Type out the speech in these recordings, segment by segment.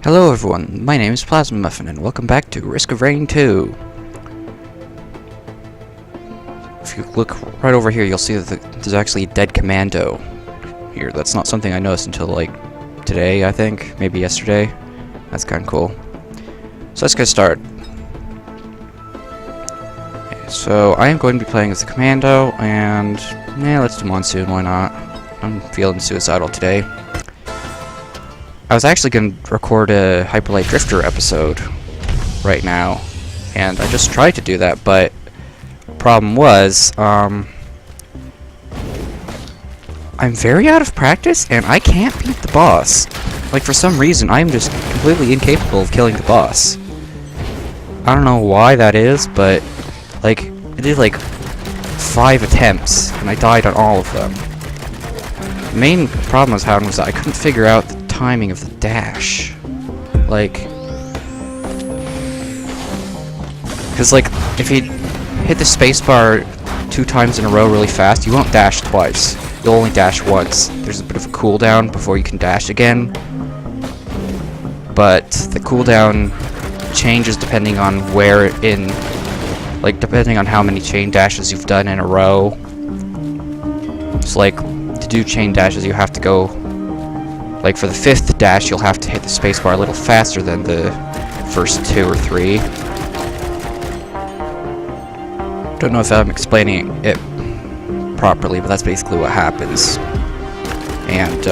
Hello everyone, my name is PlasmaMuffin and welcome back to Risk of Rain 2. If you look right over here, you'll see that there's actually a dead commando here. That's not something I noticed until like today, I think, maybe yesterday. That's kind of cool. So let's get started. Okay, so I am going to be playing as the commando, and yeah, let's do monsoon, why not? I'm feeling suicidal today. I was actually going to record a Hyperlight Drifter episode right now, and I just tried to do that, but the problem was, I'm very out of practice, and I can't beat the boss. Like, for some reason, I'm just completely incapable of killing the boss. I don't know why that is, but, like, I did, like, 5 attempts, and I died on all of them. The main problem I was having was that I couldn't figure out the timing of the dash. Like, because like if you hit the spacebar 2 times in a row really fast, you won't dash twice. You'll only dash once. There's a bit of a cooldown before you can dash again, but the cooldown changes depending on where in, like, depending on how many chain dashes you've done in a row. So like, to do chain dashes you have to go, like, for the 5th dash, you'll have to hit the spacebar a little faster than the first 2 or 3. Don't know if I'm explaining it properly, but that's basically what happens. And,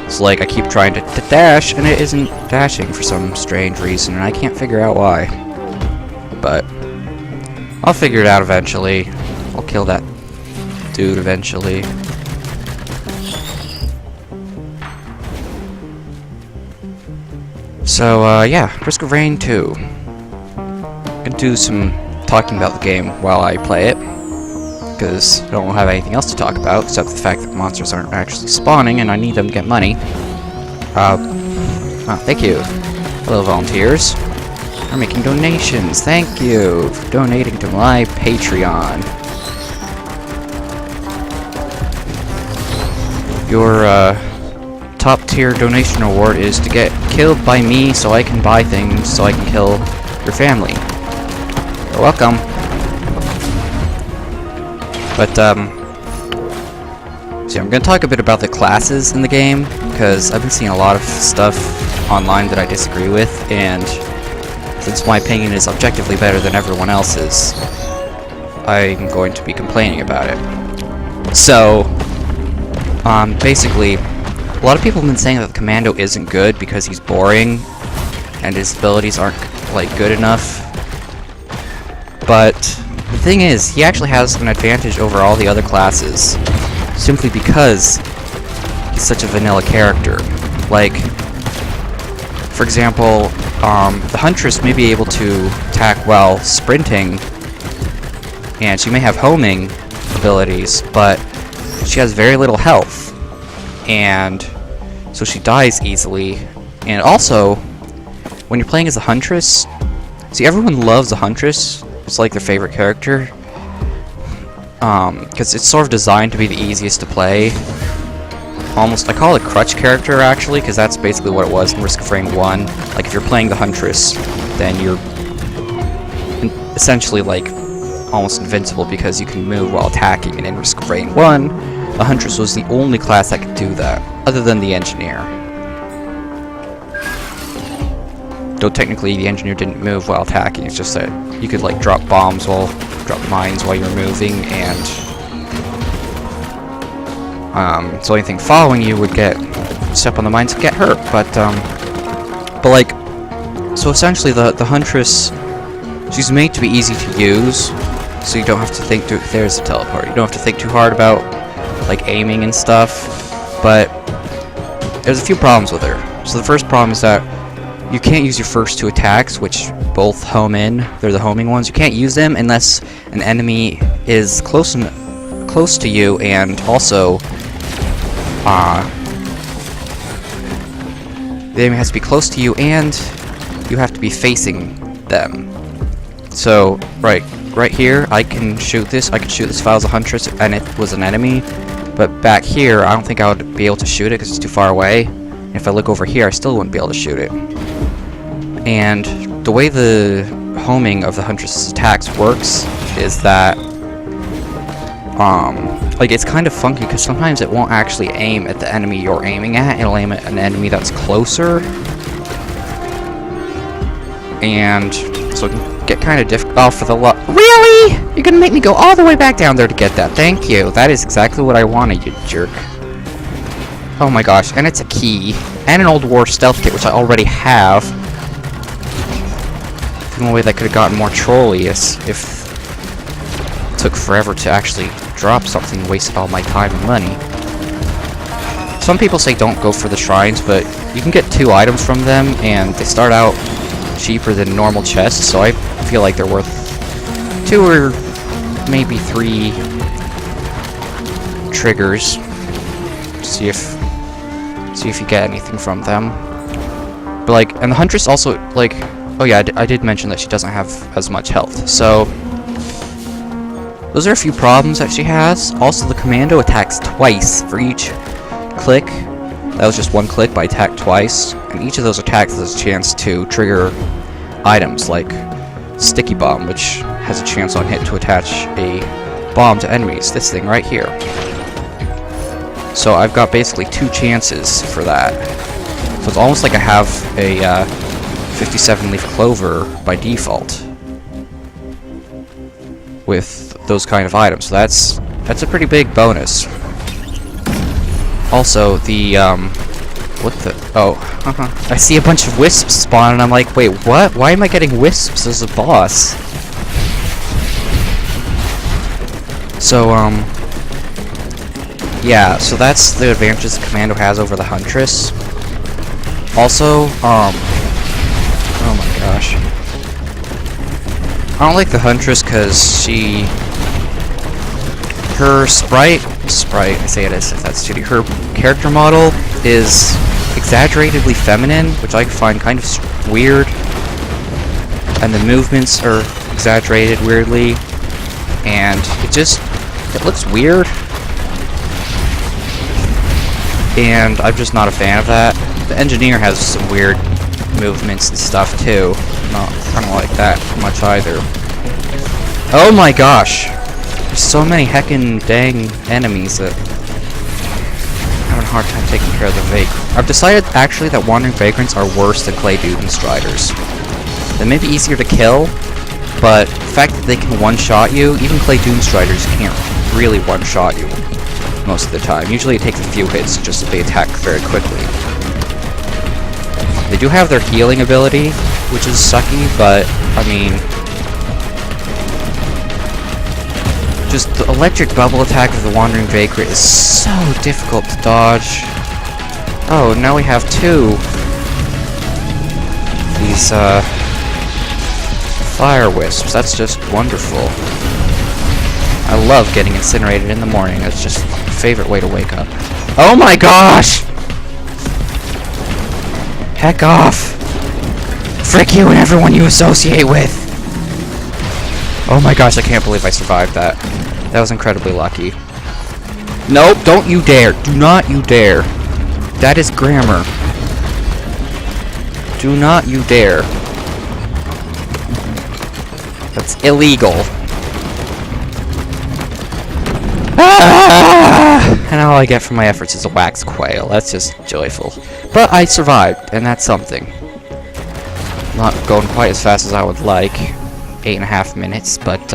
it's like I keep trying to dash, and it isn't dashing for some strange reason, and I can't figure out why. But I'll figure it out eventually. I'll kill that dude eventually. So, yeah, Risk of Rain 2. I'm gonna do some talking about the game while I play it, because I don't have anything else to talk about, except the fact that monsters aren't actually spawning, and I need them to get money. Oh, thank you. Hello, volunteers. You're making donations. Thank you for donating to my Patreon. Your, top tier donation award is to get killed by me so I can buy things so I can kill your family. You're welcome. But, see, I'm gonna talk a bit about the classes in the game, because I've been seeing a lot of stuff online that I disagree with, and since my opinion is objectively better than everyone else's, I'm going to be complaining about it. So, basically, a lot of people have been saying that the commando isn't good because he's boring and his abilities aren't, like, good enough. But the thing is, he actually has an advantage over all the other classes simply because he's such a vanilla character. Like, for example, the Huntress may be able to attack while sprinting, and she may have homing abilities, but she has very little health, and so she dies easily. And also, when you're playing as a Huntress, see, everyone loves a Huntress. It's like their favorite character, because it's sort of designed to be the easiest to play. Almost, I call it a crutch character, actually, because that's basically what it was in Risk of Rain 1. Like, if you're playing the Huntress, then you're essentially, like, almost invincible because you can move while attacking, and in Risk of Rain 1, the Huntress was the only class that could do that, other than the Engineer. Though technically the Engineer didn't move while attacking, it's just that you could, like, drop mines while you're moving, and so anything following you would step on the mines and get hurt, but like, so essentially the Huntress, she's made to be easy to use, so you don't have to think there's a teleport. You don't have to think too hard about, like, aiming and stuff, but there's a few problems with her. So the first problem is that you can't use your first 2 attacks, which both home in. They're the homing ones. You can't use them unless an enemy is close to you, and also the enemy has to be close to you, and you have to be facing them. So right here, I can shoot this. I could shoot this if I was a Huntress and it was an enemy. But back here, I don't think I would be able to shoot it because it's too far away. If I look over here, I still wouldn't be able to shoot it. And the way the homing of the Huntress's attacks works is that, like, it's kind of funky because sometimes it won't actually aim at the enemy you're aiming at. It'll aim at an enemy that's closer. And so it can get kind of difficult. Oh, for the love. Really? You're gonna make me go all the way back down there to get that? Thank you. That is exactly what I wanted, you jerk. Oh my gosh. And it's a key. And an Old War stealth kit, which I already have. The only way that could have gotten more trolly is if it took forever to actually drop something and wasted all my time and money. Some people say don't go for the shrines, but you can get 2 items from them, and they start out cheaper than normal chests, so I feel like they're worth 2 or maybe 3 triggers. See if you get anything from them. But like, and the Huntress also, like, oh yeah, I did mention that she doesn't have as much health, so those are a few problems that she has. Also, the commando attacks twice for each click. That was just 1 click, but I attacked twice, and each of those attacks has a chance to trigger items like Sticky Bomb, which has a chance on hit to attach a bomb to enemies. This thing right here. So I've got basically 2 chances for that. So it's almost like I have a 57 leaf clover by default with those kind of items. So that's a pretty big bonus. Also, the what the? Oh, I see a bunch of wisps spawn, and I'm like, wait, what? Why am I getting wisps as a boss? So yeah, so that's the advantages the commando has over the Huntress. Also, oh my gosh, I don't like the Huntress because her sprite, I say it as if that's shitty, her character model is exaggeratedly feminine, which I find kind of weird, and the movements are exaggerated weirdly, and it looks weird, and I'm just not a fan of that. The engineer has some weird movements and stuff too. I don't like that much either. Oh my gosh! There's so many heckin' dang enemies that I'm having a hard time taking care of the vagrant. I've decided actually that wandering vagrants are worse than clay Doom Striders. They may be easier to kill, but the fact that they can one-shot you, even clay Doom Striders can't really one-shot you most of the time. Usually it takes a few hits just so they attack very quickly. They do have their healing ability, which is sucky, but I mean, just the electric bubble attack of the Wandering Vagrant is so difficult to dodge. Oh, now we have 2. These, fire wisps. That's just wonderful. I love getting incinerated in the morning. It's just my favorite way to wake up. Oh my gosh! Heck off! Frick you and everyone you associate with! Oh my gosh, I can't believe I survived that. That was incredibly lucky. Nope, don't you dare. Do not you dare. That is grammar. Do not you dare. That's illegal. Ah! And all I get from my efforts is a wax quail. That's just joyful. But I survived, and that's something. Not going quite as fast as I would like. 8.5 minutes, but,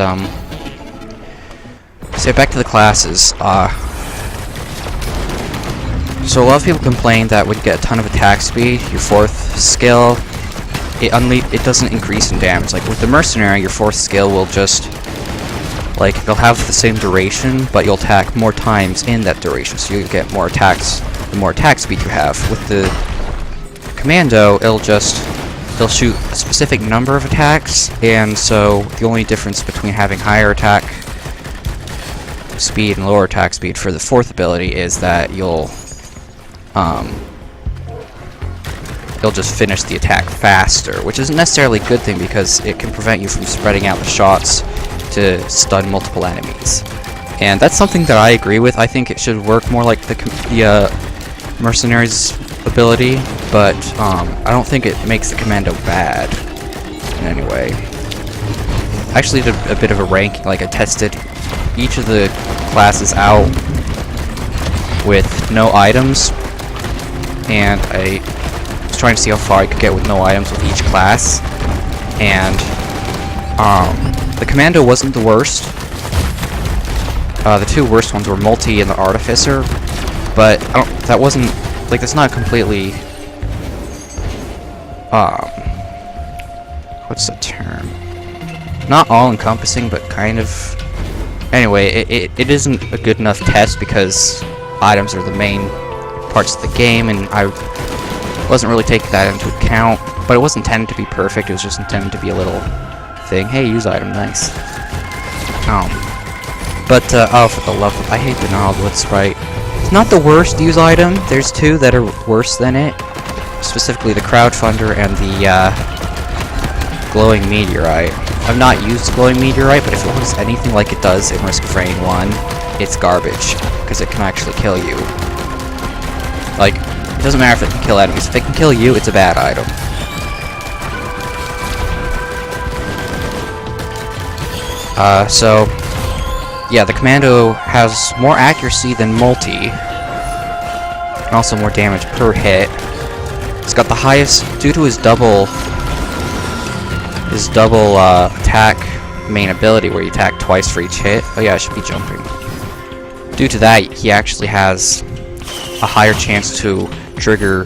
so back to the classes. So a lot of people complain that when you get a ton of attack speed, your 4th skill, it doesn't increase in damage. Like with the Mercenary, your 4th skill will just, like, it'll have the same duration, but you'll attack more times in that duration, so you get more attacks the more attack speed you have. With the Commando, it'll shoot a specific number of attacks, and so the only difference between having higher attack speed and lower attack speed for the 4th ability is that you'll just finish the attack faster, which isn't necessarily a good thing because it can prevent you from spreading out the shots to stun multiple enemies. And that's something that I agree with. I think it should work more like the Mercenaries ability, but I don't think it makes the commando bad in any way. I actually did a bit of a ranking, like I tested each of the classes out with no items, and I was trying to see how far I could get with no items with each class, and the commando wasn't the worst. The two worst ones were Multi and the Artificer, but that wasn't, like, that's not completely, what's the term? Not all-encompassing, but kind of. Anyway, it isn't a good enough test because items are the main parts of the game, and I wasn't really taking that into account. But it wasn't intended to be perfect, it was just intended to be a little thing. Hey, use item, nice. But, oh, for the love of, I hate the Novelist sprite. It's not the worst use item, there's two that are worse than it. Specifically the Crowdfunder and the, Glowing Meteorite. I've not used the Glowing Meteorite, but if it looks anything like it does in Risk of Rain 1, it's garbage, because it can actually kill you. Like, it doesn't matter if it can kill enemies, if it can kill you, it's a bad item. So, yeah, the commando has more accuracy than Multi, and also more damage per hit. It's got the highest, due to his double attack main ability, where you attack twice for each hit. Oh yeah, I should be jumping. Due to that, he actually has a higher chance to trigger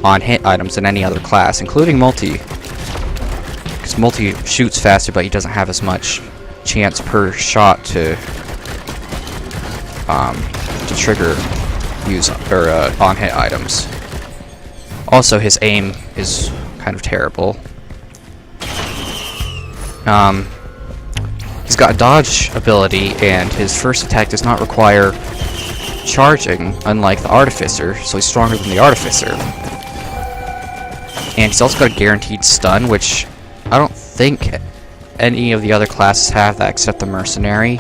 on-hit items than any other class, including Multi. Because Multi shoots faster, but he doesn't have as much chance per shot to trigger on-hit items. Also, his aim is kind of terrible. He's got a dodge ability, and his first attack does not require charging, unlike the Artificer, so he's stronger than the Artificer. And he's also got a guaranteed stun, which I don't think any of the other classes have that except the Mercenary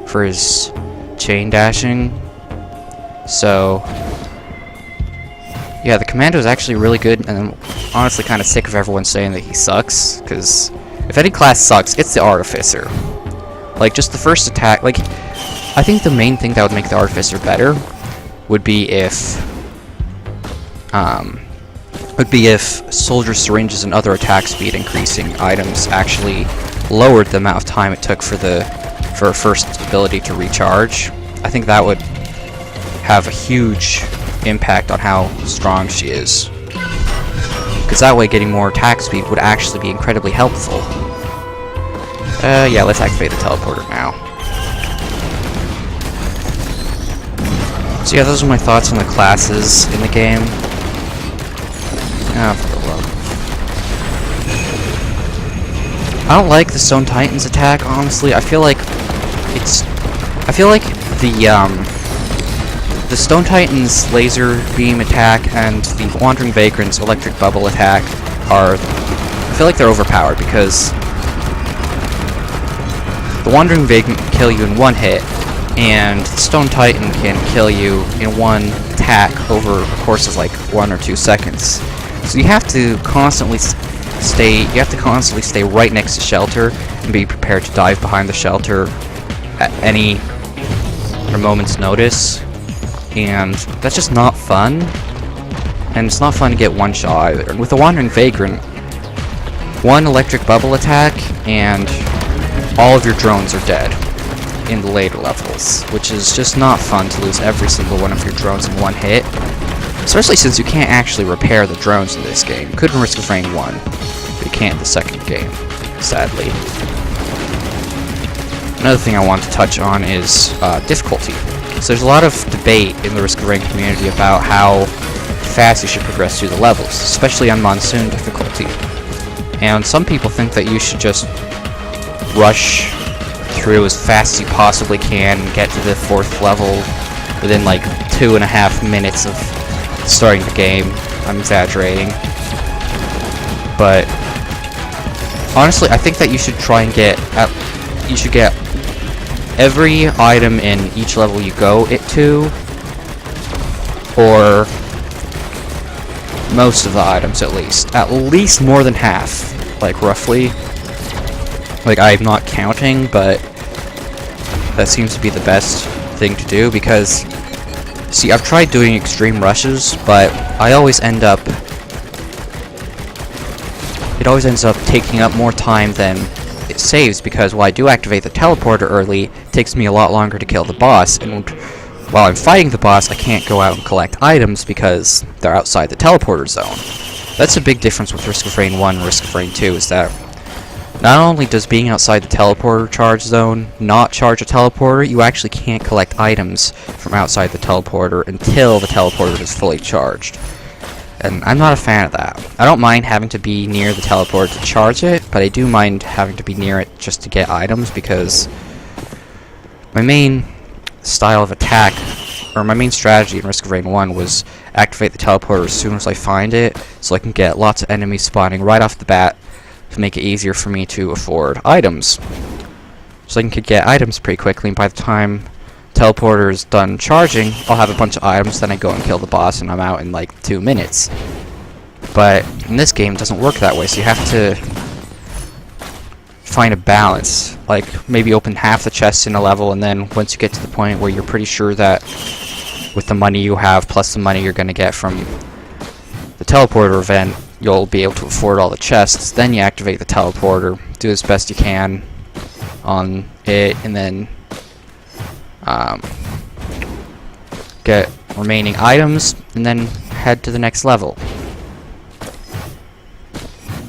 for his chain dashing. So, yeah, the commando is actually really good, and I'm honestly kind of sick of everyone saying that he sucks, because if any class sucks, it's the Artificer. Like, just the first attack, like, I think the main thing that would make the Artificer better would be if soldier syringes and other attack speed increasing items actually lowered the amount of time it took for a first ability to recharge. I think that would have a huge impact on how strong she is. Because that way getting more attack speed would actually be incredibly helpful. Yeah, let's activate the teleporter now. So yeah, those are my thoughts on the classes in the game. Ah, for the love. I don't like the Stone Titan's attack, honestly. I feel like the Stone Titan's laser beam attack and the Wandering Vagrant's electric bubble attack I feel like they're overpowered, because the Wandering Vagrant can kill you in one hit, and the Stone Titan can kill you in one attack over a course of like 1 or 2 seconds. So you have to constantly stay right next to shelter and be prepared to dive behind the shelter at any moment's notice. And that's just not fun. And it's not fun to get one shot either. And with the Wandering Vagrant, one electric bubble attack and all of your drones are dead in the later levels, which is just not fun to lose every single one of your drones in one hit. Especially since you can't actually repair the drones in this game. You could in Risk of Rain 1, but you can't in the second game, sadly. Another thing I want to touch on is difficulty. So there's a lot of debate in the Risk of Rain community about how fast you should progress through the levels, especially on monsoon difficulty. And some people think that you should just rush through as fast as you possibly can and get to the 4th level within like 2.5 minutes of starting the game. I'm exaggerating. But honestly, I think that you should try and get every item in each level you go to, or most of the items at least more than half, like roughly. Like, I'm not counting, but that seems to be the best thing to do, because see, I've tried doing extreme rushes, but it always ends up taking up more time than it saves, because while I do activate the teleporter early, it takes me a lot longer to kill the boss, and while I'm fighting the boss, I can't go out and collect items because they're outside the teleporter zone. That's a big difference with Risk of Rain 1 and Risk of Rain 2, is that not only does being outside the teleporter charge zone not charge a teleporter, you actually can't collect items from outside the teleporter until the teleporter is fully charged. And I'm not a fan of that. I don't mind having to be near the teleporter to charge it, but I do mind having to be near it just to get items, because my main style of attack, or my main strategy in Risk of Rain 1 was activate the teleporter as soon as I find it, so I can get lots of enemies spawning right off the bat to make it easier for me to afford items. So I can get items pretty quickly, and by the time teleporter is done charging, I'll have a bunch of items, then I go and kill the boss and I'm out in like 2 minutes. But in this game it doesn't work that way, so you have to find a balance. Like, maybe open half the chests in a level, and then once you get to the point where you're pretty sure that with the money you have plus the money you're going to get from the teleporter event, you'll be able to afford all the chests, then you activate the teleporter, do as best you can on it, and then get remaining items, and then head to the next level.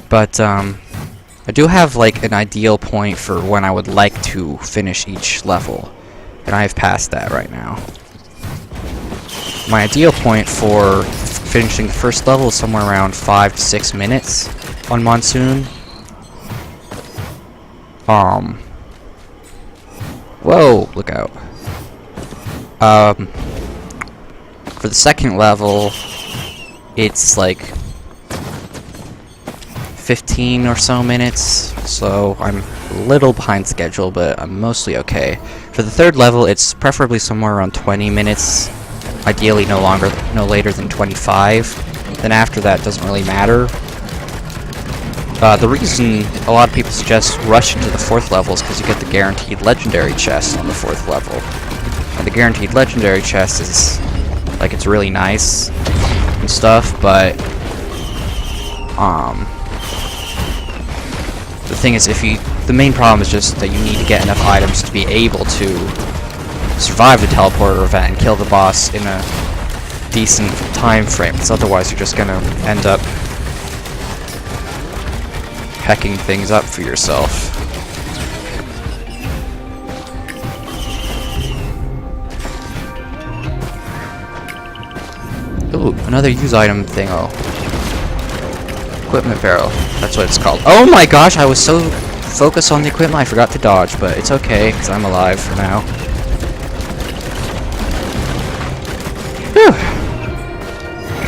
But I do have like an ideal point for when I would like to finish each level, and I have passed that right now. My ideal point for finishing the first level is somewhere around 5 to 6 minutes on Monsoon. Whoa, look out. For the second level, it's like 15 or so minutes, so I'm a little behind schedule, but I'm mostly okay. For the third level, it's preferably somewhere around 20 minutes, ideally no later than 25. Then after that, doesn't really matter. The reason a lot of people suggest rushing to the fourth level is because you get the guaranteed legendary chest on the fourth level. And the guaranteed legendary chest is, like, it's really nice and stuff, but the thing is, the main problem is just that you need to get enough items to be able to survive the teleporter event and kill the boss in a decent time frame, because otherwise you're just gonna end up pecking things up for yourself. Ooh, another use item thing. Oh, equipment barrel. That's what it's called. Oh my gosh, I was so focused on the equipment I forgot to dodge, but it's okay, because I'm alive for now. Whew.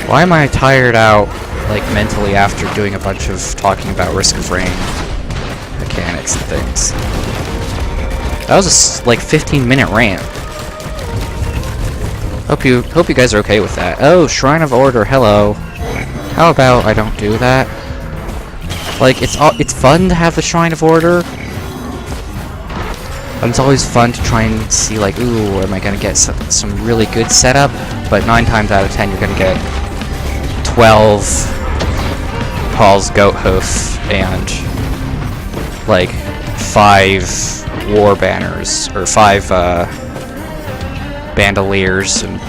Why am I tired out, like, mentally after doing a bunch of talking about Risk of Rain mechanics and things? That was a, like, 15-minute rant. Hope you guys are okay with that. Oh, Shrine of Order, hello. How about I don't do that? Like, it's fun to have the Shrine of Order. And it's always fun to try and see, like, ooh, am I gonna get some really good setup? But 9 times out of 10, you're gonna get 12 Paul's Goat Hoof and, like, 5 War Banners, or 5, Bandoliers, and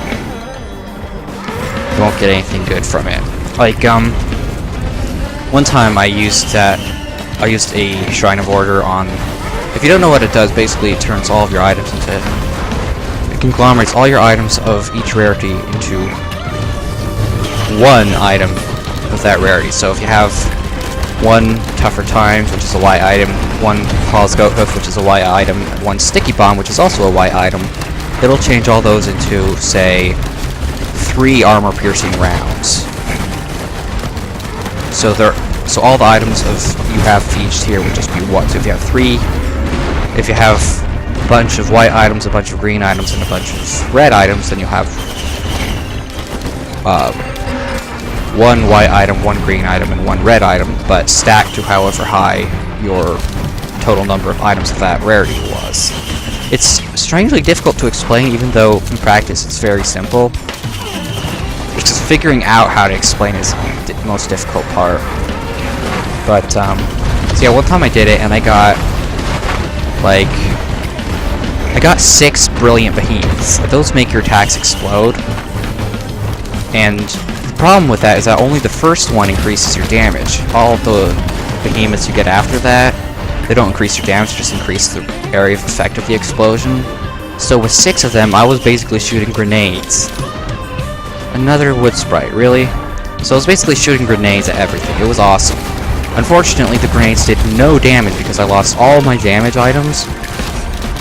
you won't get anything good from it. Like, one time I used a Shrine of Order on, if you don't know what it does, basically it turns all of your items into, it conglomerates all your items of each rarity into one item of that rarity. So if you have 1 Tougher Times, which is a Y item, 1 Paul's Goat Hoof, which is a Y item, and 1 Sticky Bomb, which is also a Y item, it'll change all those into, say, 3 armor-piercing rounds. So all the items you have for each tier would just be 1. So if you have a bunch of white items, a bunch of green items, and a bunch of red items, then you'll have one white item, one green item, and one red item, but stacked to however high your total number of items of that rarity was. It's strangely difficult to explain, even though in practice it's very simple. It's just figuring out how to explain is the most difficult part. But, so yeah, one time I did it, and I got 6 brilliant behemoths. Those make your attacks explode. And the problem with that is that only the first one increases your damage. All of the behemoths you get after that, they don't increase your damage, just increase the area of effect of the explosion. So with 6 of them, I was basically shooting grenades. Another wood sprite, really? So I was basically shooting grenades at everything. It was awesome. Unfortunately, the grenades did no damage because I lost all my damage items.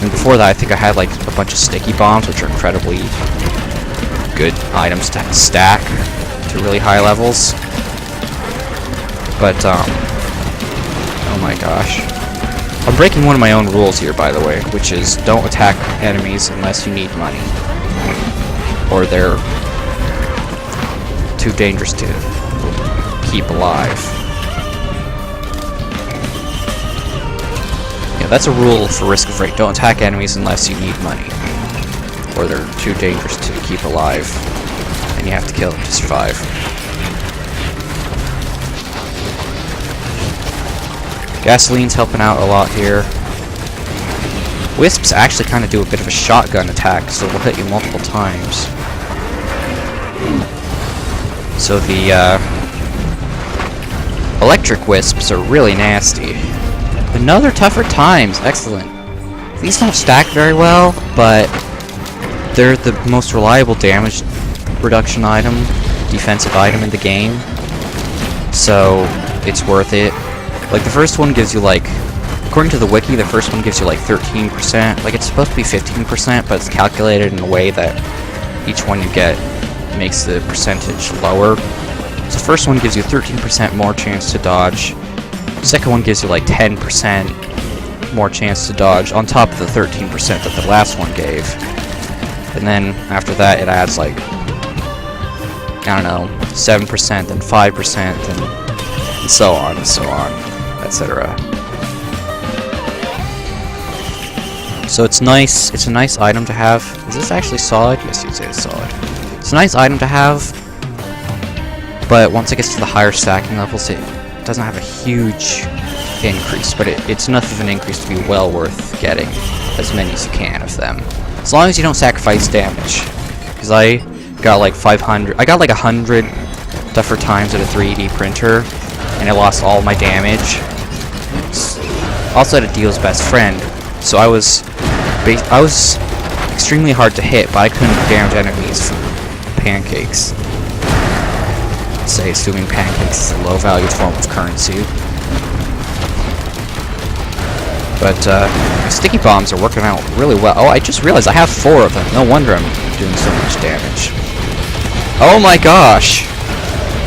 And before that, I think I had like a bunch of sticky bombs, which are incredibly good items to stack to really high levels. But, oh my gosh. I'm breaking one of my own rules here, by the way, which is don't attack enemies unless you need money. Or they're too dangerous to keep alive. Yeah, that's a rule for Risk of Raid. Don't attack enemies unless you need money. Or they're too dangerous to keep alive, and you have to kill them to survive. Gasoline's helping out a lot here. Wisps actually kind of do a bit of a shotgun attack, so they'll hit you multiple times. So the electric wisps are really nasty. Another tougher times, excellent. These don't stack very well, but they're the most reliable damage reduction item, defensive item in the game. So it's worth it. Like the first one gives you like, according to the wiki, the first one gives you like 13%. Like it's supposed to be 15%, but it's calculated in a way that each one you get makes the percentage lower. So the first one gives you 13% more chance to dodge. The second one gives you like 10% more chance to dodge on top of the 13% that the last one gave. And then after that it adds like, I don't know, 7% and 5% and so on and so on, etc. So it's nice, it's a nice item to have. Is this actually solid? Yes, you'd say it's solid. It's a nice item to have, but once it gets to the higher stacking levels, it doesn't have a huge increase, but it's enough of an increase to be well worth getting as many as you can of them. As long as you don't sacrifice damage. Because I got like 500, I got like 100 tougher times at a 3D printer, and I lost all my damage. Also had a Deal's best friend, so I was extremely hard to hit, but I couldn't damage enemies from pancakes. Say, assuming pancakes is a low-valued form of currency. But sticky bombs are working out really well. Oh, I just realized I have 4 of them. No wonder I'm doing so much damage. Oh my gosh!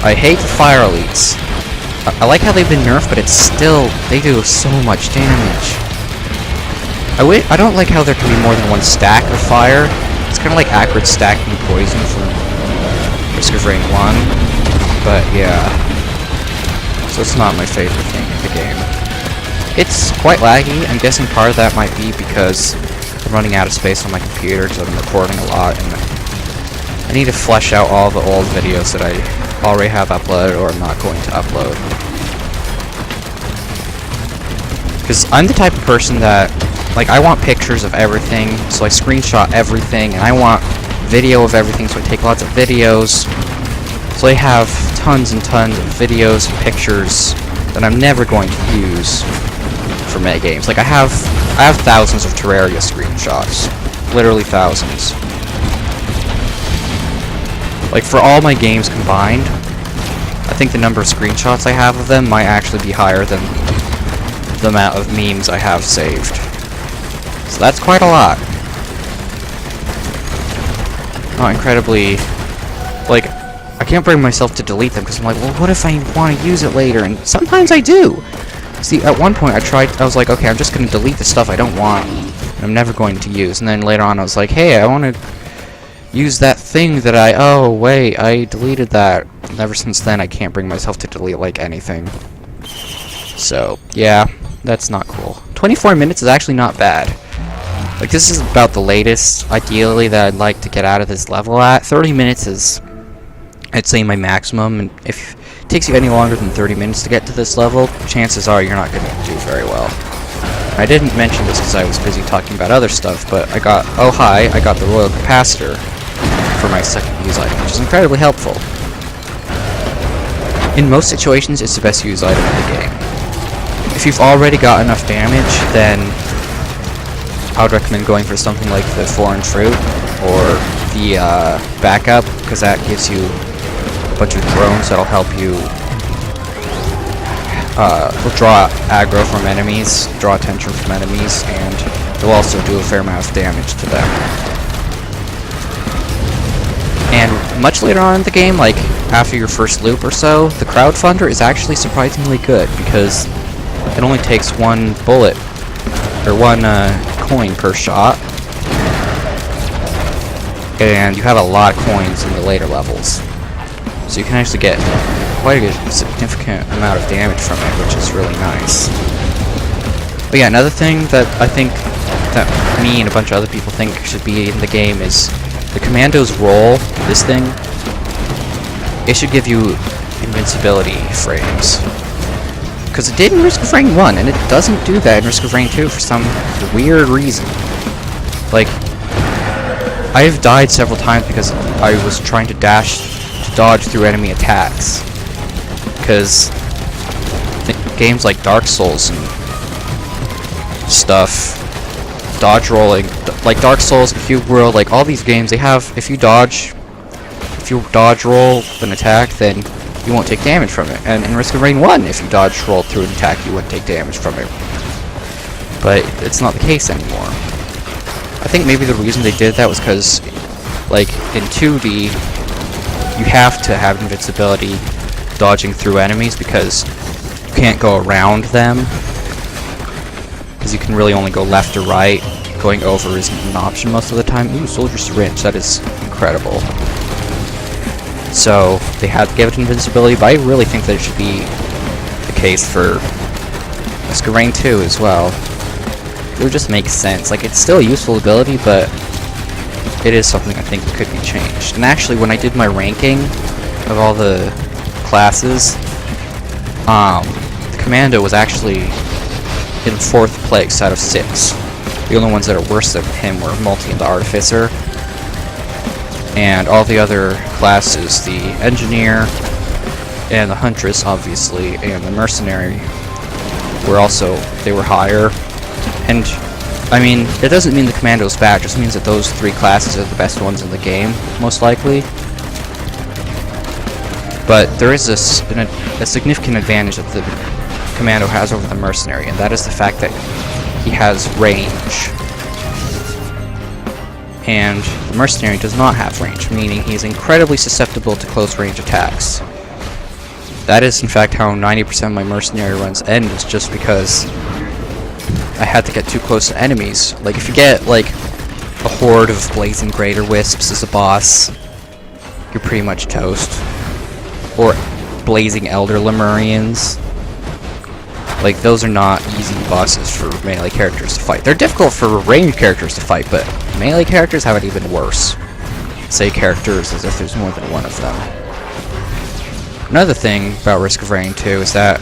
I hate the fire elites. I like how they've been nerfed, but it's still, they do so much damage. I don't like how there can be more than one stack of fire. It's kind of like accurate stacking poison from Risk of Raid 1. But yeah. So it's not my favorite thing in the game. It's quite laggy. I'm guessing part of that might be because I'm running out of space on my computer because I'm recording a lot and I need to flesh out all the old videos that I already have uploaded or I'm not going to upload. Because I'm the type of person that, like, I want pictures of everything, so I screenshot everything, and I want video of everything, so I take lots of videos. So I have tons and tons of videos and pictures that I'm never going to use for meta games. Like I have thousands of Terraria screenshots, literally thousands. Like for all my games combined, I think the number of screenshots I have of them might actually be higher than the amount of memes I have saved. So that's quite a lot. Not incredibly, like, I can't bring myself to delete them because I'm like, well, what if I want to use it later? And sometimes I do. See, at one point I was like, okay, I'm just going to delete the stuff I don't want and I'm never going to use. And then later on I was like, hey, I want to use that thing that oh wait, I deleted that. And ever since then, I can't bring myself to delete, like, anything. So, yeah, that's not cool. 24 minutes is actually not bad. Like, this is about the latest, ideally, that I'd like to get out of this level at. 30 minutes is, I'd say, my maximum, and if it takes you any longer than 30 minutes to get to this level, chances are you're not going to do very well. I didn't mention this because I was busy talking about other stuff, but I got the Royal Capacitor for my second use item, which is incredibly helpful. In most situations, it's the best use item in the game. If you've already got enough damage, then I would recommend going for something like the Foreign Fruit or the backup, because that gives you a bunch of drones that'll help you draw aggro from enemies, draw attention from enemies, and they'll also do a fair amount of damage to them. And much later on in the game, like after your first loop or so, the crowdfunder is actually surprisingly good because it only takes one bullet or one coin per shot, and you have a lot of coins in the later levels, so you can actually get quite a significant amount of damage from it, which is really nice. But yeah, another thing that I think that me and a bunch of other people think should be in the game is the commando's role. This thing, it should give you invincibility frames, because it did in Risk of Rain 1, and it doesn't do that in Risk of Rain 2 for some weird reason. Like, I've died several times because I was trying to dodge through enemy attacks. Because games like Dark Souls and stuff, dodge rolling, like Dark Souls and Cube World, like all these games, they have, if you dodge roll an attack, then you won't take damage from it. And in Risk of Rain 1, if you dodge roll through an attack, you wouldn't take damage from it. But it's not the case anymore. I think maybe the reason they did that was because, like, in 2D, you have to have invincibility dodging through enemies because you can't go around them, because you can really only go left or right. Going over isn't an option most of the time. Ooh, Soldier Syringe, that is incredible. So they had to give it invincibility, but I really think that it should be the case for Risk of Rain 2 as well. It would just make sense. Like, it's still a useful ability, but it is something I think could be changed. And actually, when I did my ranking of all the classes, the Commando was actually in 4th place out of 6. The only ones that are worse than him were Multi and the Artificer. And all the other classes, the Engineer and the Huntress, obviously, and the Mercenary, they were higher. And, I mean, it doesn't mean the Commando's bad, it just means that those 3 classes are the best ones in the game, most likely. But there is a significant advantage that the Commando has over the Mercenary, and that is the fact that he has range. And the Mercenary does not have range, meaning he's incredibly susceptible to close-range attacks. That is, in fact, how 90% of my Mercenary runs end, is just because I had to get too close to enemies. Like, if you get, like, a horde of Blazing Greater Wisps as a boss, you're pretty much toast. Or Blazing Elder Lemurians. Like, those are not easy bosses for melee characters to fight. They're difficult for ranged characters to fight, but melee characters have it even worse. Say characters as if there's more than one of them. Another thing about Risk of Rain 2 is that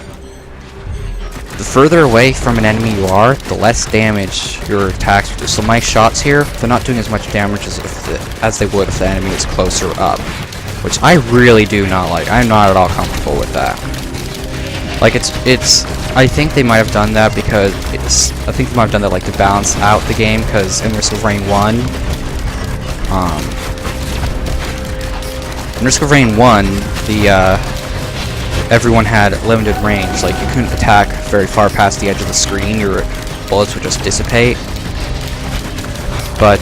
the further away from an enemy you are, the less damage your attacks do. So my shots here, they're not doing as much damage as they would if the enemy is closer up. Which I really do not like. I'm not at all comfortable with that. Like, I think they might have done that because I think they might have done that, like, to balance out the game, because in Risk of Rain 1, in Risk of Rain 1, everyone had limited range. Like, you couldn't attack very far past the edge of the screen, your bullets would just dissipate. But,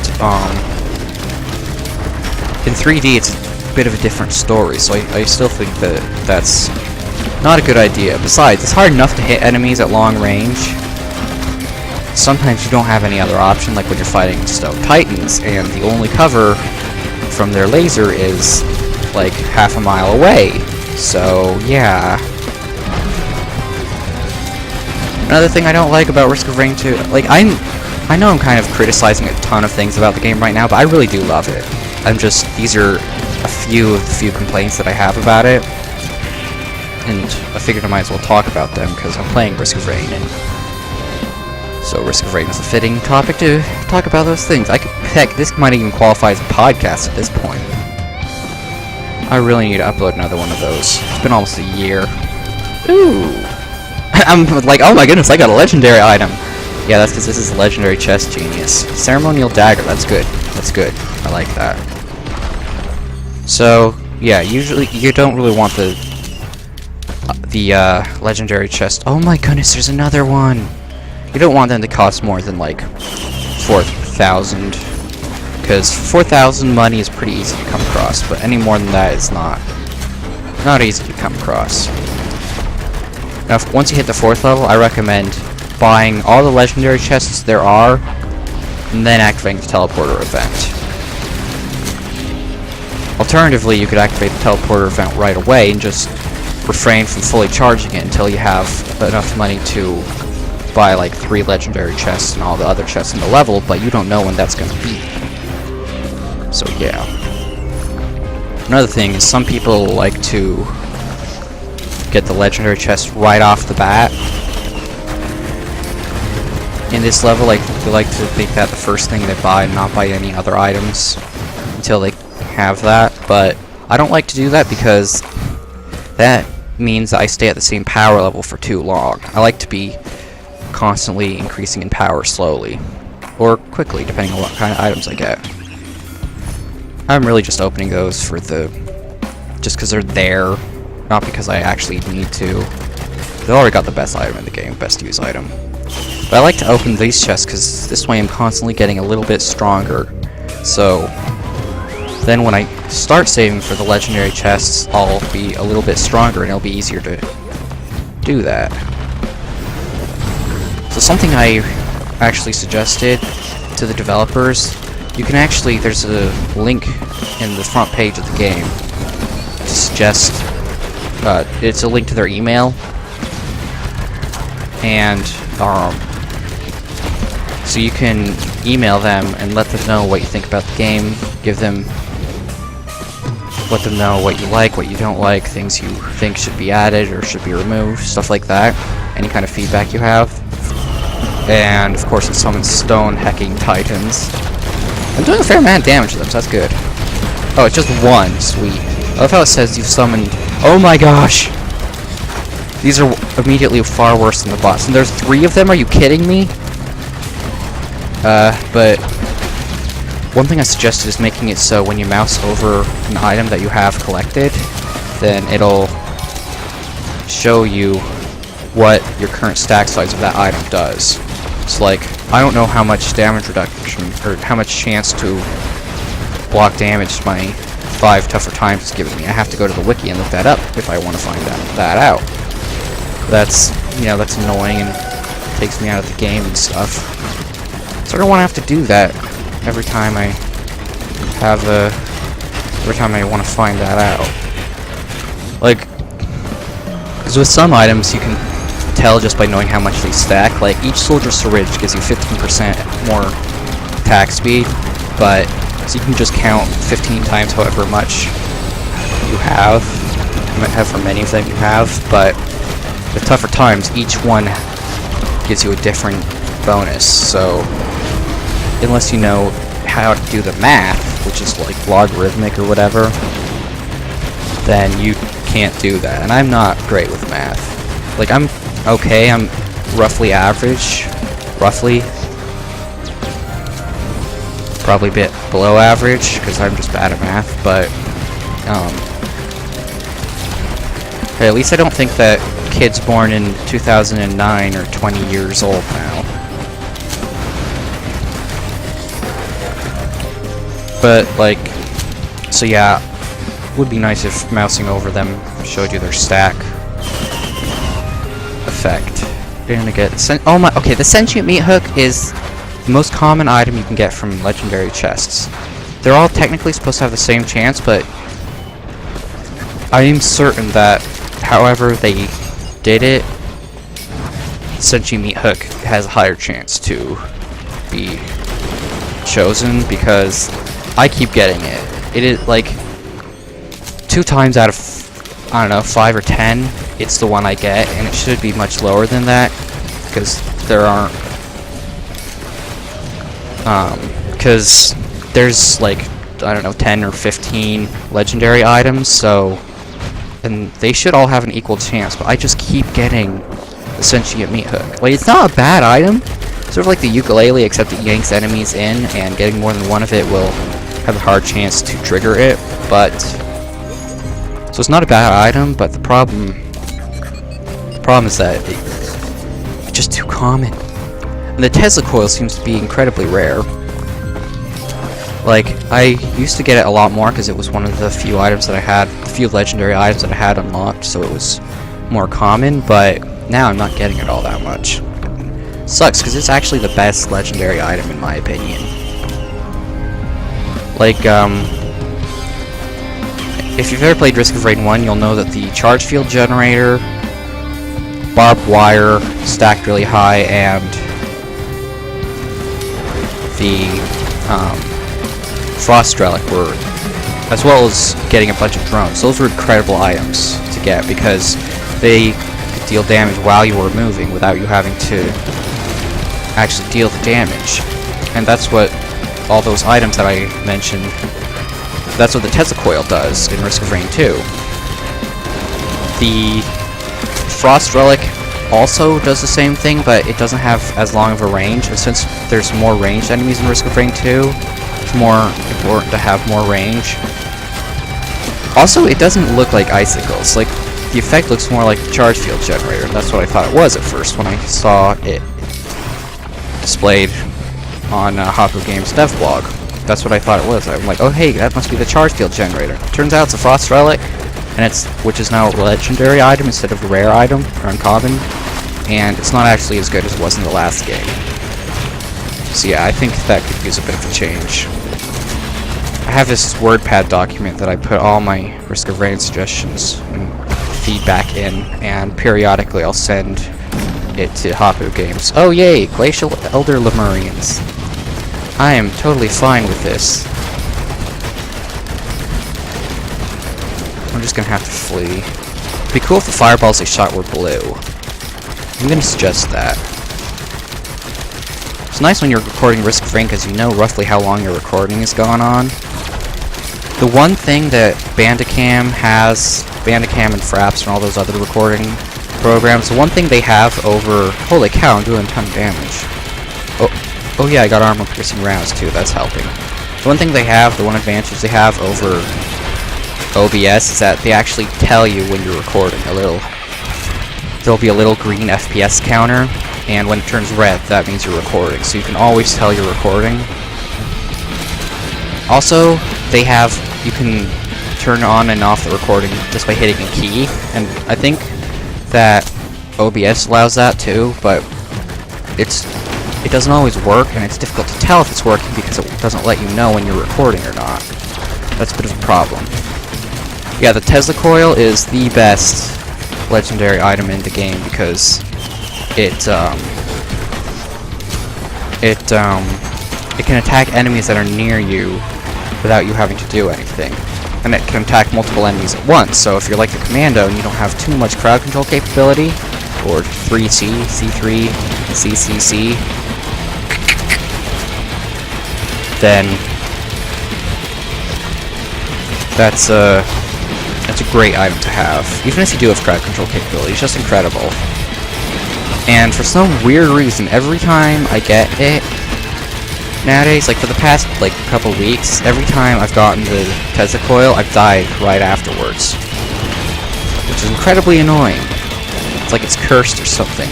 in 3D, it's a bit of a different story, so I still think that that's not a good idea. Besides, it's hard enough to hit enemies at long range. Sometimes you don't have any other option, like when you're fighting Stone Titans, and the only cover from their laser is like half a mile away. So yeah. Another thing I don't like about Risk of Rain 2, like I know I'm kind of criticizing a ton of things about the game right now, but I really do love it. These are a few of the few complaints that I have about it, and I figured I might as well talk about them because I'm playing Risk of Rain, and so Risk of Rain is a fitting topic to talk about those things. Heck, this might even qualify as a podcast at this point. I really need to upload another one of those. It's been almost a year. Ooh. I'm like, oh my goodness, I got a legendary item. Yeah, that's because this is a legendary chest, genius. Ceremonial dagger, that's good. That's good. I like that. So, yeah, usually you don't really want the legendary chest. Oh my goodness, there's another one. You don't want them to cost more than like 4,000, because 4,000 money is pretty easy to come across, but any more than that is not easy to come across. Now, once you hit the 4th level, I recommend buying all the legendary chests there are, and then activating the teleporter event. Alternatively, you could activate the teleporter event right away and just refrain from fully charging it until you have enough money to buy like 3 legendary chests and all the other chests in the level, but you don't know when that's going to be. So yeah. Another thing is some people like to get the legendary chest right off the bat. In this level, like, they like to make that the first thing they buy and not buy any other items until they have that, but I don't like to do that because that means that I stay at the same power level for too long. I like to be constantly increasing in power slowly, or quickly, depending on what kind of items I get. I'm really just opening those for just because they're there, not because I actually need to. They already got the best item in the game, best use item. But I like to open these chests because this way I'm constantly getting a little bit stronger. So then when I start saving for the legendary chests, I'll be a little bit stronger and it'll be easier to do that. So something I actually suggested to the developers, you can actually, there's a link in the front page of the game to suggest, it's a link to their email, and so you can email them and let them know what you think about the game, let them know what you like, what you don't like, things you think should be added or should be removed, stuff like that, any kind of feedback you have. And of course it summons stone hecking titans. I'm doing a fair amount of damage to them, so that's good. Oh, it's just one, sweet. I love how it says you've summoned, oh my gosh! These are immediately far worse than the boss. And there's 3 of them, are you kidding me? But one thing I suggested is making it so when you mouse over an item that you have collected, then it'll show you what your current stack size of that item does. So like, I don't know how much damage reduction, or how much chance to block damage my 5 tougher times is giving me. I have to go to the wiki and look that up if I want to find that out. That's, that's annoying and takes me out of the game and stuff. So I don't want to have to do that every time I want to find that out. Like, because with some items you can tell just by knowing how much they stack. Like, each soldier syringe gives you 15% more attack speed, but so you can just count 15 times however much you have. However many of them you have, but with tougher times, each one gives you a different bonus. So unless you know how to do the math, which is like logarithmic or whatever, then you can't do that. And I'm not great with math. Like, I'm okay, I'm roughly average. Roughly. Probably a bit below average, because I'm just bad at math, but hey, at least I don't think that kids born in 2009 are 20 years old now. But, like, so yeah, it would be nice if mousing over them showed you their stack effect. You're gonna get the sentient meat hook is the most common item you can get from legendary chests. they're all technically supposed to have the same chance, but I am certain that however they did it, Senshi Meat Hook has a higher chance to be chosen because I keep getting it. It is like 2 times out of, I don't know, 5 or 10, it's the one I get, and it should be much lower than that because there aren't, because there's like, I don't know, 10 or 15 legendary items, so, and they should all have an equal chance, but I just keep getting the Sentient Meat Hook. Like, it's not a bad item, sort of like the ukulele, except it yanks enemies in, and getting more than one of it will have a hard chance to trigger it, but, so it's not a bad item, but the problem is that it's just too common. And the Tesla coil seems to be incredibly rare. Like, I used to get it a lot more because it was one of the few items that I had, the few legendary items that I had unlocked, so it was more common, but now I'm not getting it all that much. Sucks, because it's actually the best legendary item in my opinion. Like, if you've ever played Risk of Rain 1, you'll know that the charge field generator, barbed wire stacked really high, and the Frost Relic were, as well as getting a bunch of drones. Those were incredible items to get because they could deal damage while you were moving without you having to actually deal the damage. And that's what all those items that I mentioned, that's what the Tesla coil does in Risk of Rain 2. The Frost Relic also does the same thing, but it doesn't have as long of a range, and since there's more ranged enemies in Risk of Rain 2, it's more important to have more range. Also, it doesn't look like icicles. Like, the effect looks more like the charge field generator. That's what I thought it was at first when I saw it displayed on Hapu Games dev blog. That's what I thought it was. I'm like, oh hey, that must be the charge field generator. Turns out it's a Frost Relic, and which is now a legendary item instead of a rare item, or uncommon, and it's not actually as good as it was in the last game. So yeah, I think that could use a bit of a change. I have this WordPad document that I put all my Risk of Rain suggestions and feedback in, and periodically I'll send it to Hapu Games. Oh yay, Glacial Elder Lemurians. I am totally fine with this. I'm just gonna have to flee. It'd be cool if the fireballs they shot were blue. I'm gonna suggest that. It's nice when you're recording Risk of Rain because you know roughly how long your recording is going on. The one thing that Bandicam has, Bandicam and Fraps and all those other recording programs, the one thing they have over... Holy cow, I'm doing a ton of damage. Oh yeah, I got armor piercing rounds too, that's helping. The one thing they have, the one advantage they have over OBS is that they actually tell you when you're recording there'll be a little green FPS counter, and when it turns red, that means you're recording, so you can always tell you're recording. Also, you can turn on and off the recording just by hitting a key, and I think that OBS allows that too, but it doesn't always work, and it's difficult to tell if it's working because it doesn't let you know when you're recording or not. That's a bit of a problem. Yeah, the Tesla coil is the best legendary item in the game because it can attack enemies that are near you without you having to do anything. And it can attack multiple enemies at once, so if you're like the commando and you don't have too much crowd control capability, or 3C, C3, CCC, then that's a great item to have. Even if you do have crowd control capability, it's just incredible. And for some weird reason, every time I get it nowadays, like for the past couple weeks, every time I've gotten the Tesla coil, I've died right afterwards, which is incredibly annoying. It's like it's cursed or something.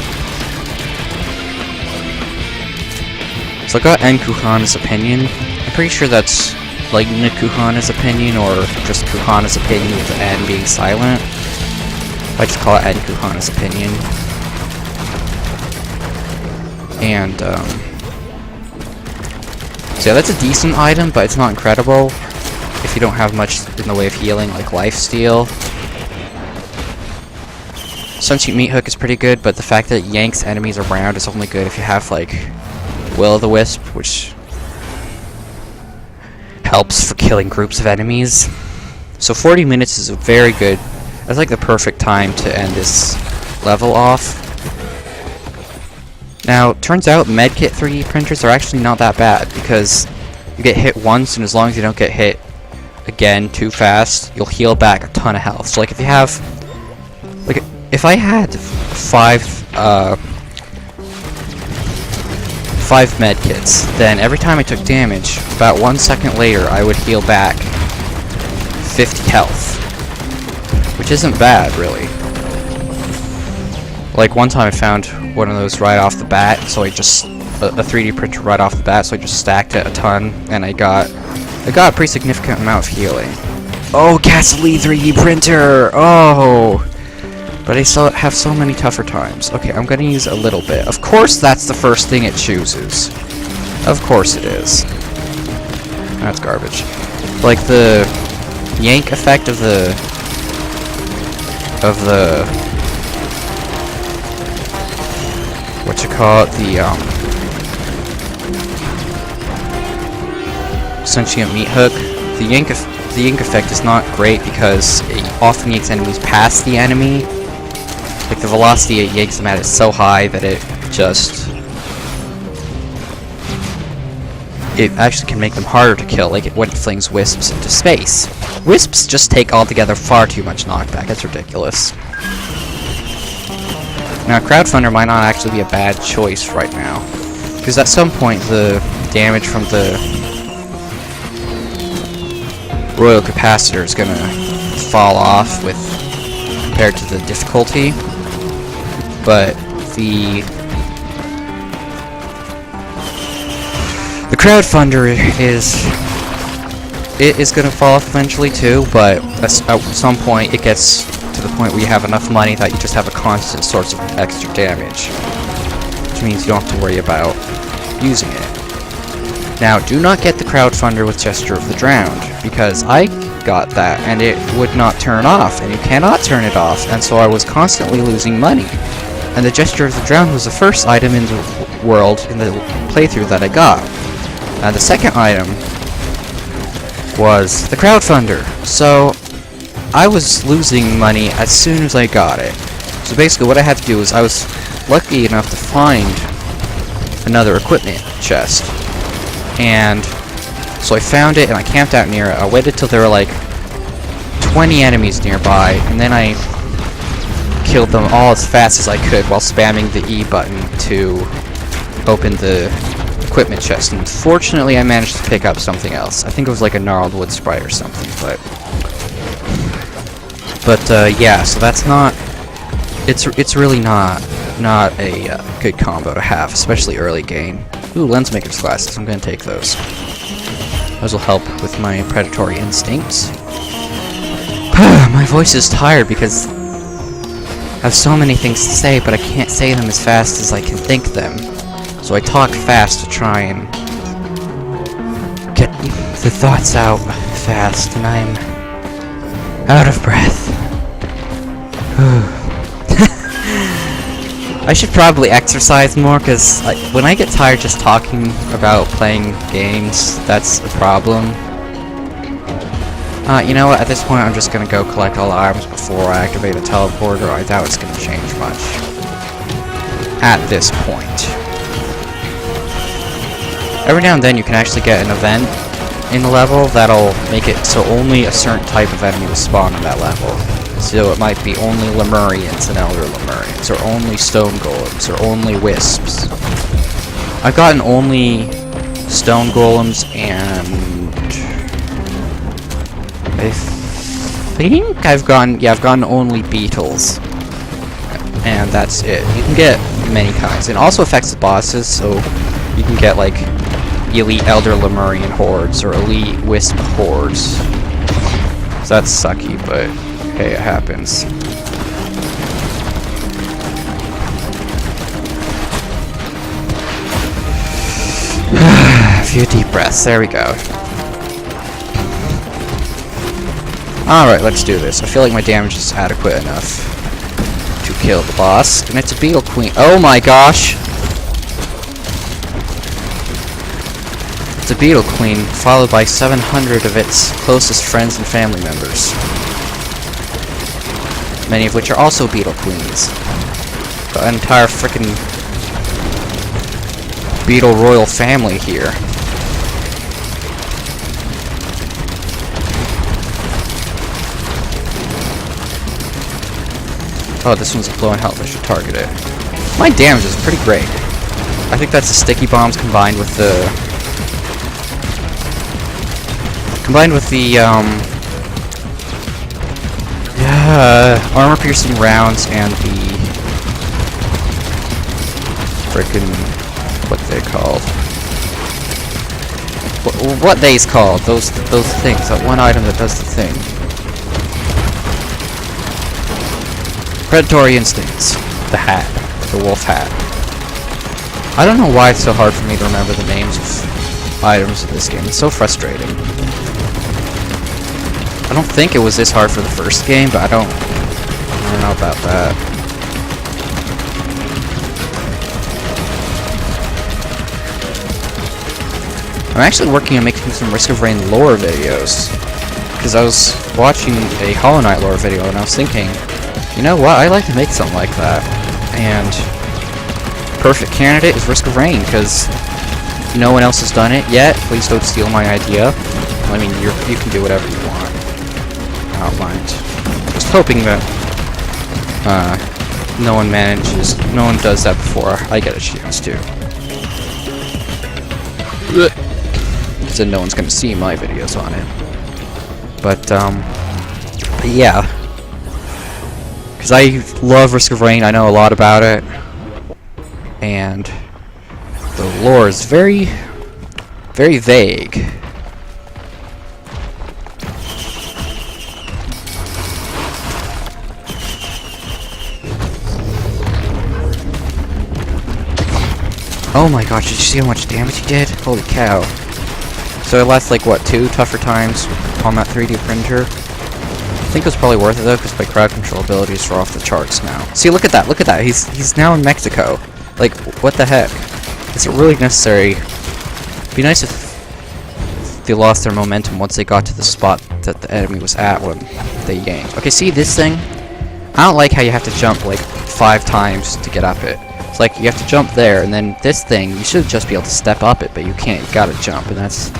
So I got Kuhana's opinion. I'm pretty sure that's like Kuhana's opinion, or just Kuhana's opinion with the N being silent. I just call it Kuhana's opinion. And So yeah, that's a decent item, but it's not incredible if you don't have much in the way of healing, like lifesteal. Sentient Meat Hook is pretty good, but the fact that it yanks enemies around is only good if you have, like, Will-o'-the-Wisp, which helps for killing groups of enemies. So 40 minutes is a very good... That's like the perfect time to end this level off. Now, turns out medkit 3D printers are actually not that bad, because you get hit once, and as long as you don't get hit again too fast, you'll heal back a ton of health. So like if you have... like if I had 5 medkits, then every time I took damage, about 1 second later I would heal back 50 health. Which isn't bad, really. Like one time I found one of those right off the bat, so I just... a 3D printer right off the bat, so I just stacked it a ton, and I got a pretty significant amount of healing. Oh, gasoline 3D printer! Oh! But I still have so many tougher times. Okay, I'm gonna use a little bit. Of course that's the first thing it chooses. Of course it is. That's garbage. Like the yank effect of the what you call it, the Sentient Meat Hook. The yank effect is not great because it often yanks enemies past the enemy. Like the velocity it yanks them at is so high that it actually can make them harder to kill, like when it flings wisps into space. Wisps just take altogether far too much knockback. It's ridiculous. Now, Crowdfunder might not actually be a bad choice right now, because at some point the damage from the Royal Capacitor is gonna fall off compared to the difficulty, but the Crowdfunder is gonna fall off eventually too, but at some point it gets to the point where you have enough money that you just have a constant source of extra damage, which means you don't have to worry about using it. Now, do not get the Crowdfunder with Gesture of the Drowned, because I got that and it would not turn off, and you cannot turn it off, and so I was constantly losing money. And the Gesture of the Drowned was the first item in the world, in the playthrough, that I got. And the second item was the Crowdfunder, so I was losing money as soon as I got it. So basically what I had to do is, I was lucky enough to find another equipment chest. And so I found it and I camped out near it. I waited till there were like 20 enemies nearby, and then I killed them all as fast as I could while spamming the E button to open the equipment chest. And fortunately I managed to pick up something else. I think it was like a gnarled wood sprite or something, but yeah, so that's not... It's really not a good combo to have, especially early game. Ooh, lens maker's glasses. I'm gonna take those. Those will help with my predatory instincts. My voice is tired because I have so many things to say, but I can't say them as fast as I can think them. So I talk fast to try and get the thoughts out fast, and I'm out of breath. I should probably exercise more, because when I get tired just talking about playing games, that's a problem. You know what, at this point I'm just gonna go collect all the items before I activate the teleporter. I doubt it's gonna change much at this point. Every now and then you can actually get an event in the level that'll make it so only a certain type of enemy will spawn in that level. So it might be only Lemurians and Elder Lemurians, or only Stone Golems, or only Wisps. I've gotten only Stone Golems, and I think I've gotten only Beetles. And that's it. You can get many kinds. It also affects the bosses, so you can get like Elite Elder Lemurian hordes, or Elite Wisp hordes. So that's sucky, but hey, it happens. few deep breaths. There we go. Alright, let's do this. I feel like my damage is adequate enough to kill the boss. And it's a beetle queen. Oh my gosh! It's a beetle queen, followed by 700 of its closest friends and family members. Many of which are also beetle queens. The entire frickin' beetle royal family here. Oh, this one's a low in health. I should target it. My damage is pretty great. I think that's the sticky bombs combined with the armor-piercing rounds and the frickin' what they called. What they's called? Those things. That one item that does the thing. Predatory instincts. The hat. The wolf hat. I don't know why it's so hard for me to remember the names of items in this game. It's so frustrating. I don't think it was this hard for the first game, but I don't know about that. I'm actually working on making some Risk of Rain lore videos. Because I was watching a Hollow Knight lore video and I was thinking, you know what, I'd like to make something like that. And perfect candidate is Risk of Rain, because no one else has done it yet. Please don't steal my idea. I mean, you can do whatever you want. I don't mind. Just hoping that no one does that before I get a chance to. Because then no one's gonna see my videos on it. But yeah. Because I love Risk of Rain, I know a lot about it. And the lore is very, very vague. Oh my gosh, did you see how much damage he did? Holy cow. So it lasts like, what, 2 tougher times on that 3D printer? I think it was probably worth it though, because my crowd control abilities are off the charts now. See, look at that, he's now in Mexico. Like, what the heck? Is it really necessary? It'd be nice if they lost their momentum once they got to the spot that the enemy was at when they yanked. Okay, see this thing? I don't like how you have to jump like 5 times to get up it. It's like you have to jump there, and then this thing, you should just be able to step up it, but you can't. You gotta jump, and that's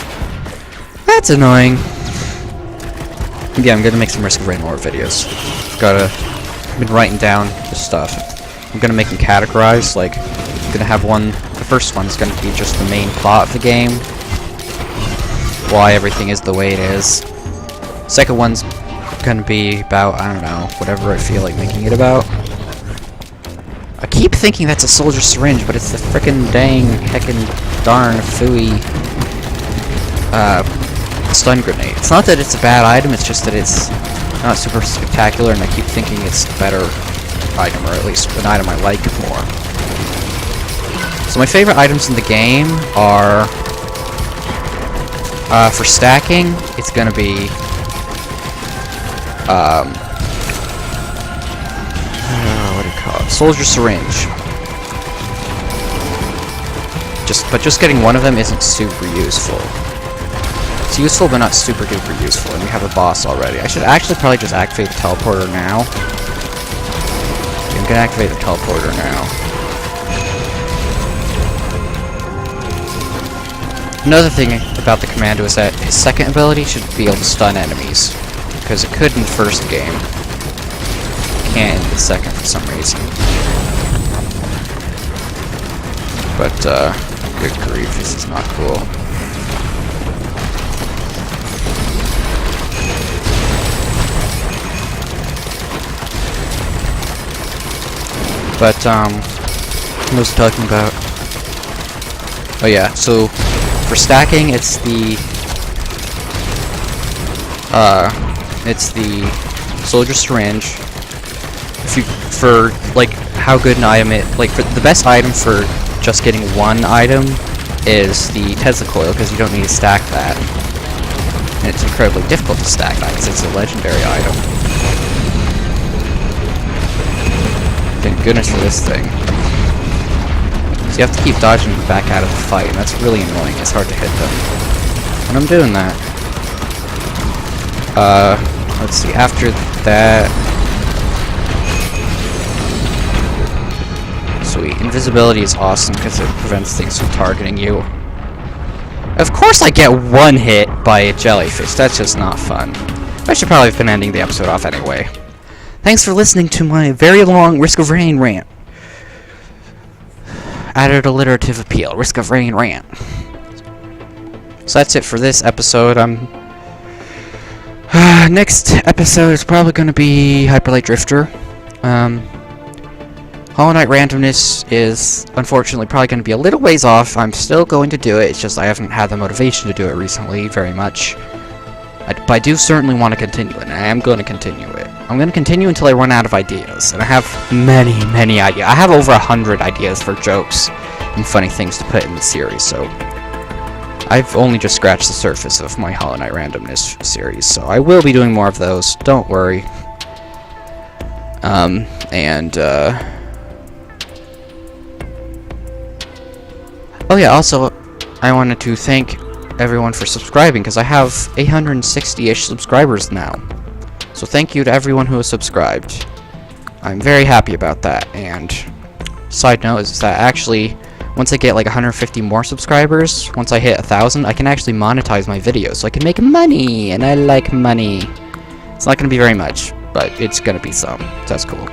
annoying. Yeah, I'm gonna make some Risk of Rain lore videos. I've been writing down this stuff. I'm gonna make them categorized. Like, I'm gonna have one. The first one's gonna be just the main plot of the game, why everything is the way it is. Second one's gonna be about, I don't know, whatever I feel like making it about. I keep thinking that's a soldier syringe, but it's the frickin' dang, heckin' darn, phooey, stun grenade. It's not that it's a bad item, it's just that it's not super spectacular, and I keep thinking it's a better item, or at least an item I like more. So my favorite items in the game are, for stacking, it's gonna be, what do you call it? Soldier syringe. Just getting one of them isn't super useful. It's useful, but not super duper useful, and we have a boss already. I should actually probably just activate the teleporter now. Okay, I'm gonna activate the teleporter now. Another thing about the commando is that his second ability should be able to stun enemies, because it could in the first game. Can't in the second for some reason. But, good grief, this is not cool. But, what was I talking about? Oh yeah, so, for stacking, it's the soldier syringe. For like how good an item it, like for the best item for just getting one item is the Tesla coil, because you don't need to stack that. And it's incredibly difficult to stack that, because it's a legendary item. Thank goodness for this thing. So you have to keep dodging back out of the fight, and that's really annoying. It's hard to hit them. And I'm doing that. Let's see, after that... Sweet. Invisibility is awesome because it prevents things from targeting you. Of course I get one hit by a jellyfish. That's just not fun. I should probably have been ending the episode off anyway. Thanks for listening to my very long Risk of Rain rant. Added alliterative appeal. Risk of Rain rant. So that's it for this episode. Next episode is probably going to be Hyper Light Drifter. Hollow Knight randomness is unfortunately probably going to be a little ways off. I'm still going to do it. It's just I haven't had the motivation to do it recently very much. But I do certainly want to continue it, and I am going to continue it. I'm going to continue until I run out of ideas, and I have many ideas. I have over 100 ideas for jokes and funny things to put in the series, so I've only just scratched the surface of my Hollow Knight randomness series, so I will be doing more of those. Don't worry. Oh yeah, also, I wanted to thank everyone for subscribing, because I have 860-ish subscribers now. So thank you to everyone who has subscribed. I'm very happy about that, and side note is that actually, once I get like 150 more subscribers, once I hit 1,000, I can actually monetize my videos, so I can make money, and I like money. It's not going to be very much, but it's going to be some, so that's cool.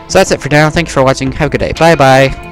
So that's it for now, thank you for watching, have a good day, bye bye!